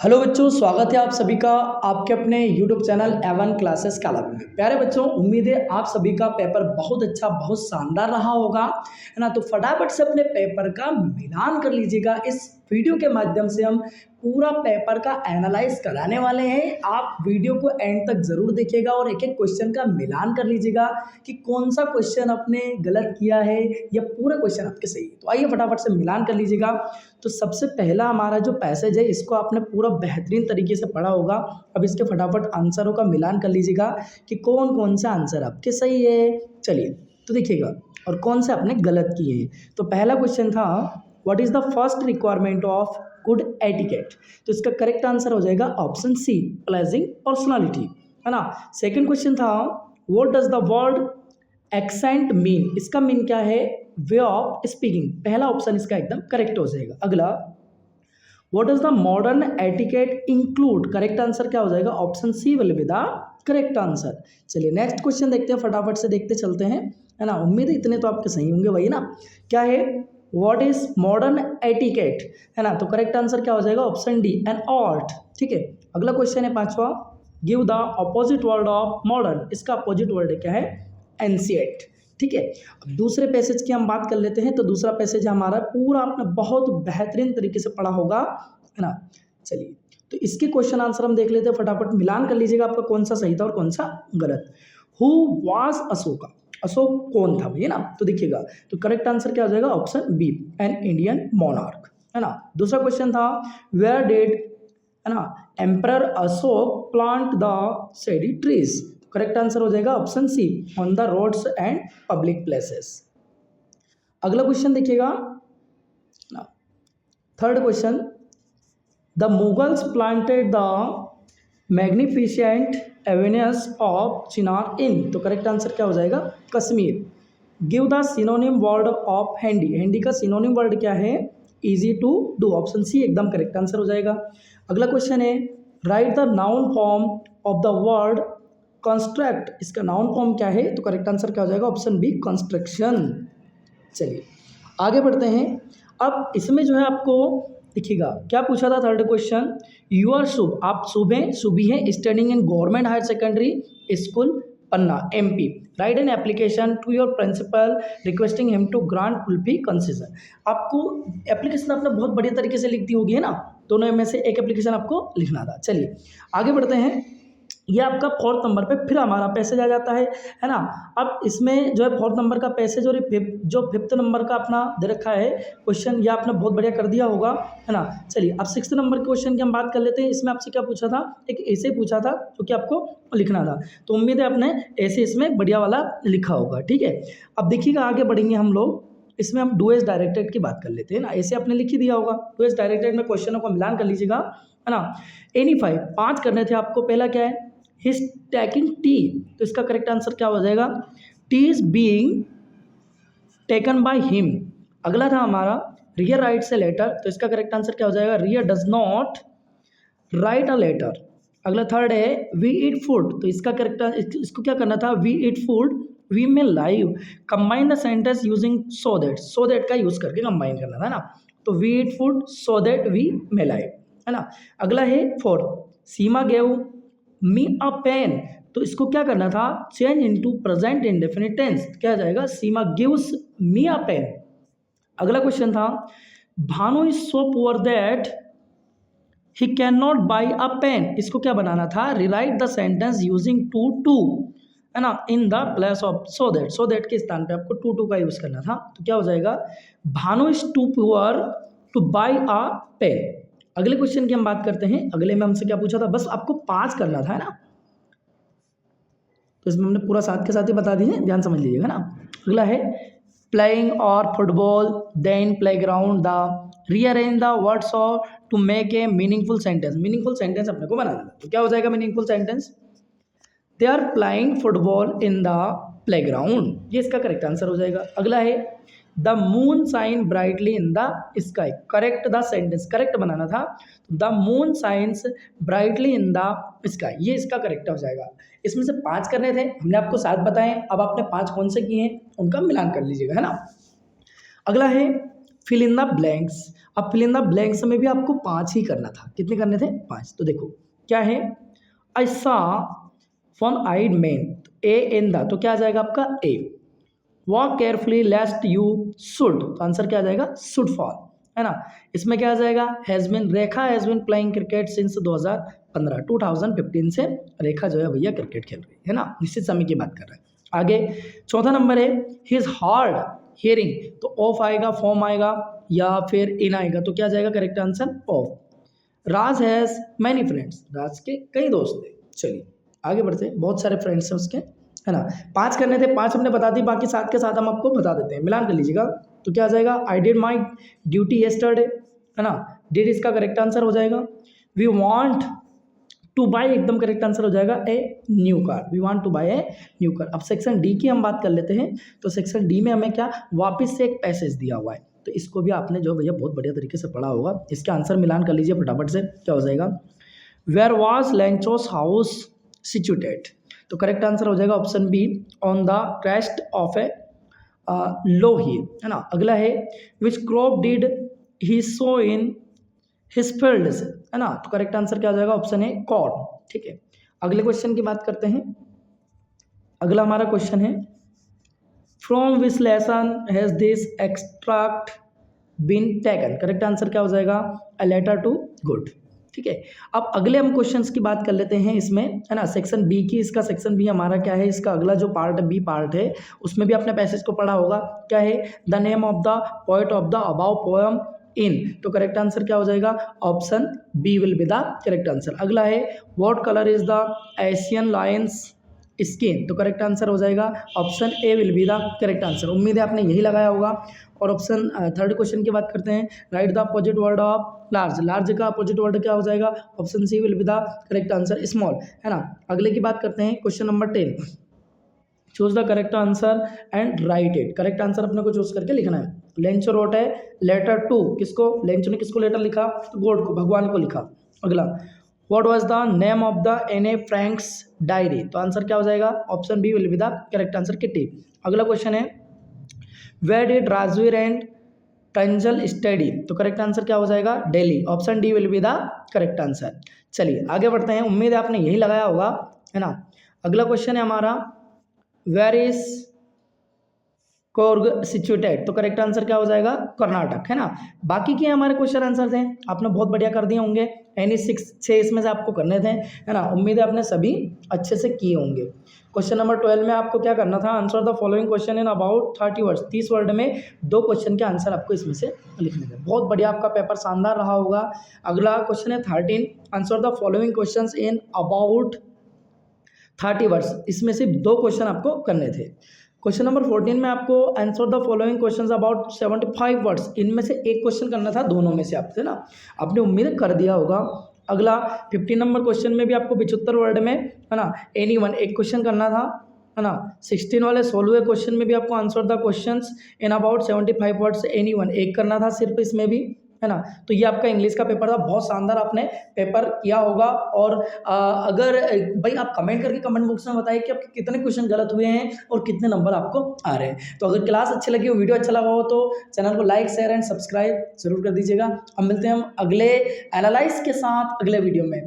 Hello बच्चों, स्वागत है आप सभी का आपके अपने YouTube channel Avon classes Kalapur में। प्यारे बच्चों, उम्मीद है आप सभी का पेपर बहुत अच्छा बहुत शानदार रहा होगा, है ना। तो फटाफट से अपने पेपर का मिलान कर लीजिएगा। इस वीडियो के माध्यम से हम पूरा पेपर का एनालाइज कराने वाले हैं। आप वीडियो को एंड तक जरूर देखिएगा और एक एक क्वेश्चन का मिलान कर लीजिएगा कि कौन सा क्वेश्चन आपने गलत किया है या पूरा क्वेश्चन आपके सही है। तो आइए फटाफट से मिलान कर लीजिएगा। तो सबसे पहला हमारा जो पैसेज है, इसको आपने पूरा बेहतरीन तरीके से पढ़ा होगा। अब इसके फटाफट आंसरों का मिलान कर लीजिएगा कि कौन कौन सा आंसर आपके सही है। चलिए तो देखिएगा और कौन से आपने गलत किए हैं। तो पहला क्वेश्चन था, what is the first requirement of good etiquette. तो इसका करेक्ट आंसर हो जाएगा ऑप्शन सी, प्लेजिंग पर्सनालिटी, है ना। सेकंड क्वेश्चन था, what does the word accent mean. इसका मीन क्या है, वे ऑफ स्पीकिंग। पहला ऑप्शन इसका एकदम करेक्ट हो जाएगा। अगला, what does the modern etiquette include. Correct answer क्या हो जाएगा, option C will be the correct answer. चलिए नेक्स्ट क्वेश्चन देखते हैं, फटाफट से देखते चलते हैं, है ना। उम्मीद है इतने तो आपके सही होंगे, वही ना। क्या है, व्हाट इज मॉडर्न एटिकेट, है ना। तो करेक्ट आंसर क्या हो जाएगा, ऑप्शन डी, एन आर्ट। ठीक है। अगला क्वेश्चन है पांचवा, give the opposite word of modern. इसका अपोजिट वर्ड क्या है, एंशिएंट। ठीक है। अब दूसरे पैसेज की हम बात कर लेते हैं। तो दूसरा पैसेज हमारा पूरा आपने बहुत बेहतरीन तरीके से पढ़ा होगा, है ना। चलिए तो इसके क्वेश्चन आंसर हम देख लेते हैं। फटाफट मिलान कर लीजिएगा आपका कौन सा सही था और कौन सा गलत। Who was Ashoka. अशोक कौन था, है ना। तो देखिएगा, तो करेक्ट आंसर क्या हो जाएगा, option B, an Indian monarch, है ना। दूसरा क्वेश्चन था, वेयर डिड, है ना, emperor Ashoka plant the shady trees. Correct answer हो जाएगा option C, on the roads and public places. अगला क्वेश्चन देखिएगा, third question, the Mughals planted the magnificent avenues of chinar in. तो करेक्ट आंसर क्या हो जाएगा, Kashmir. Give the synonym word of handy. Handy का synonym word क्या है, easy to do. Option C एकदम करेक्ट आंसर हो जाएगा। अगला क्वेश्चन है, write the noun form of the word construct. इसका नाउन फॉर्म क्या है, तो करेक्ट आंसर क्या हो जाएगा, ऑप्शन बी, कंस्ट्रक्शन। चलिए आगे बढ़ते हैं। अब इसमें जो है आपको देखिएगा क्या पूछा था, third question, you are Shubh, आप शुभ हैं, शुभी हैं, studying in government higher secondary school Panna MP, write an application to your principal requesting him to grant full fee concession. आपको एप्लीकेशन आपने बहुत बढ़िया तरीके से लिख दी होगी, है ना। दोनों में से एक एप्लीकेशन आपको लिखना था। चलिए आगे बढ़ते हैं। ये आपका फोर्थ नंबर पे फिर हमारा पैसेज आ जाता है ना। अब इसमें जो है फोर्थ नंबर का पैसेज और जो फिफ्थ नंबर का अपना दे रखा है क्वेश्चन, ये आपने बहुत बढ़िया कर दिया होगा, है ना। चलिए अब सिक्स्थ नंबर के क्वेश्चन की हम बात कर लेते हैं। इसमें आपसे क्या पूछा था, एक ऐसे पूछा था जो कि आपको लिखना था। तो उम्मीद है आपने ऐसे इसमें बढ़िया वाला लिखा होगा। ठीक है। अब देखिएगा आगे बढ़ेंगे हम लोग। इसमें हम डू एज डायरेक्टेड की बात कर लेते हैं ना। ऐसे आपने लिख ही दिया होगा। डू एज डायरेक्टेड में क्वेश्चनों को मिलान कर लीजिएगा, है ना। एनी फाइव, 5 करने थे आपको। पहला क्या है, हिज टेकिंग टी। तो इसका करेक्ट आंसर क्या हो जाएगा, T is being taken by him. अगला था हमारा, रिया राइट्स ए लेटर। तो इसका करेक्ट आंसर क्या हो जाएगा, Riya does not write a letter. अगला थर्ड है, वी ईट फूड। तो इसका करेक्ट इसको क्या करना था, we eat food we may live. Combine the sentence using so that. So that का यूज करके कंबाइन करना था ना। तो we eat food so that we may live, है ना। अगला है fourth, Seema gave me a pen. तो इसको क्या करना था, change into present indefinite tense. क्या आ जाएगा, Seema gives me a pen. अगला क्वेश्चन था, Bhanu is so poor that he can not buy a pen. इसको क्या बनाना था, rewrite the sentence using too, है ना, in the place of so that. So that के स्थान पे आपको टू का यूज करना था। तो क्या हो जाएगा, Bhanu is too poor to buy a pen. अगले क्वेश्चन की हम बात करते हैं। अगले में हमसे क्या पूछा था, बस आपको 5 करना था, है ना। तो इसमें हमने पूरा साथ के साथ ही बता दिए, ध्यान समझ लीजिएगा ना। अगला है, playing are football then playground the, rearrange the words और to make a meaningful sentence. Meaningful sentence अपने को बनाना था। तो क्या हो जाएगा meaningful sentence, they are playing football in the playground. ये इसका करेक्ट आंसर हो जाएगा। अगला है, the moon shine brightly in the sky. Correct the sentence, correct बनाना था। The moon shines brightly in the sky, ये इसका करेक्ट हो जाएगा। इसमें से 5 करने थे, हमने आपको 7 बताए। अब आपने 5 कौन से किए हैं उनका मिलान कर लीजिएगा, है ना। अगला है, फिल इन द ब्लैंक्स। अब फिल इन द ब्लैंक्स में भी आपको 5 ही करना था। कितने करने थे? 5। तो देखो क्या है, I saw one eyed man, a in the, तो क्या आ जाएगा आपका a. Walk carefully lest you should, तो आंसर क्या आ जाएगा? शुड फॉल, है ना। इसमें क्या आ जाएगा? Has been, Rekha has been playing cricket since 2015, 2015 से रेखा जो है भैया क्रिकेट खेल रही है ना, निश्चित समय की बात कर रहे हैं। आगे चौथा नंबर है हिज हार्ड हियरिंग, तो ऑफ आएगा, फॉर्म आएगा या फिर इन आएगा, तो क्या जाएगा correct answer? Of. Raj has many friends, Raj के कई दोस्त थे। चलिए आगे बढ़ते हैं, बहुत सारे फ्रेंड्स हैं उसके, है ना। 5 करने थे, 5 हमने बता दी, बाकी 7 के साथ हम आपको बता देते हैं, मिलान कर लीजिएगा। तो क्या आ जाएगा? I did my duty yesterday, है ना। डिड इसका करेक्ट आंसर हो जाएगा। वी वांट टू बाय एकदम करेक्ट आंसर हो जाएगा a new car, we want to buy a new car. अब सेक्शन डी की हम बात कर लेते हैं। तो सेक्शन डी में हमें क्या वापस से एक पैसेज दिया हुआ है, तो इसको भी आपने जो भैया बहुत बढ़िया तरीके से पढ़ा होगा। इसका आंसर मिलान कर लीजिए फटाफट से, क्या हो जाएगा? Where was Lencho's house situated, तो करेक्ट आंसर हो जाएगा option B, on the crest of a low hill, है ना। अगला है which crop did he sow in his fields, है ना, तो करेक्ट आंसर क्या हो जाएगा? ऑप्शन है कॉर्न। ठीक है, अगले क्वेश्चन की बात करते हैं। अगला हमारा क्वेश्चन है from which lesson has this extract been taken, correct answer क्या हो जाएगा? A letter to God. ठीक है, अब अगले हम क्वेश्चंस की बात कर लेते हैं इसमें, है ना, सेक्शन बी की। इसका सेक्शन बी हमारा क्या है? इसका अगला जो पार्ट बी पार्ट है उसमें भी आपने पैसेज को पढ़ा होगा। क्या है? The name of the poet of the above poem in, तो करेक्ट आंसर क्या हो जाएगा? Option B will be the correct answer. अगला है what colour is the Asian lion's skin, तो करेक्ट आंसर हो जाएगा option A will be the correct answer. उम्मीद है आपने यही लगाया होगा। और ऑप्शन थर्ड क्वेश्चन की बात करते हैं, write the opposite word of large, large का अपोजिट वर्ड क्या हो जाएगा? Option C will be the correct answer, small, है ना। अगले की बात करते हैं, question number 10, choose the correct answer and write it. Correct answer अपने को चूज करके लिखना है। लेंचो रोट है लेटर टू, किसको? लेंचो ने किसको लेटर लिखा? गॉड को, भगवान को लिखा। अगला what was the name of the Anne Frank's diary, तो आंसर क्या हो जाएगा? Option B will be the correct answer, Kitty. अगला क्वेश्चन है where did Rajvir and Tanjal study, तो करेक्ट आंसर क्या हो जाएगा? Delhi, option D will be the correct answer. चलिए आगे बढ़ते हैं, उम्मीद है आपने यही लगाया होगा, है ना। अगला क्वेश्चन है हमारा वेयर इज कोर्ग सिचुएटेड, तो करेक्ट आंसर क्या हो जाएगा? कर्नाटक, है ना। बाकी के हमारे क्वेश्चन आंसर थे, आपने बहुत बढ़िया कर दिए होंगे। एनी 6 इसमें से आपको करने थे, है ना। उम्मीद है आपने सभी अच्छे से किए होंगे। क्वेश्चन नंबर 12 में आपको क्या करना था? Answer the following question in about 30 words, 30 word में 2 क्वेश्चन के आंसर आपको इसमें से लिखने थे। बहुत बढ़िया, आपका पेपर शानदार रहा होगा। अगला क्वेश्चन है 13, answer the following question in about 30 words, इसमें से 2 क्वेश्चन आपको करने थे। क्वेश्चन नंबर 14 में आपको answer the following questions about 75 words, इनमें से एक क्वेश्चन करना था, दोनों में से आपसे ना, आपने उम्मीद कर दिया होगा। अगला 15 नंबर क्वेश्चन में भी आपको 75 वर्ड में, है ना, एनी वन एक क्वेश्चन करना था, है ना। 16 वाले 16वें क्वेश्चन में भी आपको answer the questions in about 75 words, any one एक करना था सिर्फ इसमें भी, है ना। तो ये आपका इंग्लिश का पेपर था, बहुत शानदार आपने पेपर किया होगा। और अगर भाई आप कमेंट करके कमेंट बॉक्स में बताइए कि आपके कितने क्वेश्चन गलत हुए हैं और कितने नंबर आपको आ रहे हैं। तो अगर क्लास अच्छी लगी हो, वीडियो अच्छा लगा हो, तो चैनल को लाइक शेयर एंड सब्सक्राइब जरूर कर दीजिएगा। हम मिलते हैं हम अगले एनालाइज के साथ अगले वीडियो में।